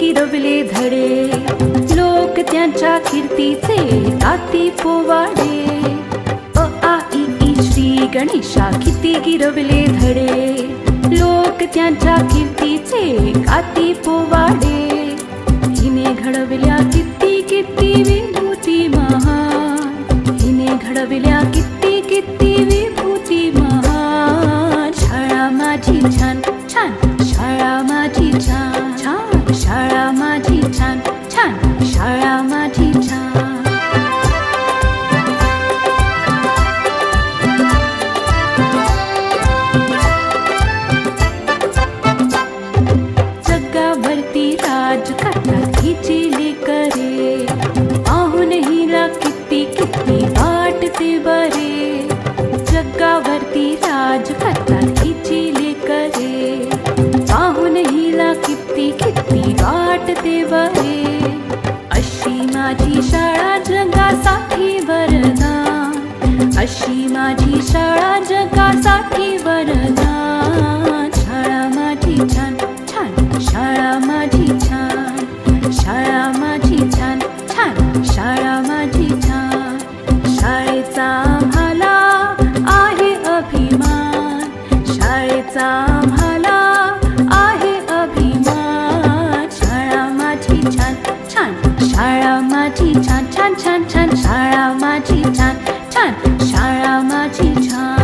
गिरवले धडे, लोक त्यांच्या कीर्तीचे गाती पोवाडे. अ आ इ ई श्री गणेशा किती गिरवले धडे, लोक त्यांच्या कीर्तीचे गाती पोवाडे. हिने घडविल्या किती किती विभूती महान, हिने घडविल्या किती किती विभूती महान. शाळा माझी छान छान, शाळा माझी छान छान, शाळा माझी छान छान, शाळा माझी छान. जगावरती राज करतात हिची लेकरे, पाहून हिला किती किती वाटते बरे. जगावरती राज करतात हिची लेकरे, पाहून हिला किती किती वाटते बरे. अशी माझी शाळा जगासाठी वरदान, अशी माझी शाळा जगासाठी वरदान. शाळा माझी छान छान, शाळा माझी छान, शाळा माझी छान छान, शाळा माझी छान. शाळेचा आम्हाला आहे अभिमान, शाळेचा आम्हाला आहे अभिमान. शाळा माझी छान छान, शाळा माझी छान छान छान छान, शाळा माझी छान छान, शाळा माझी छान.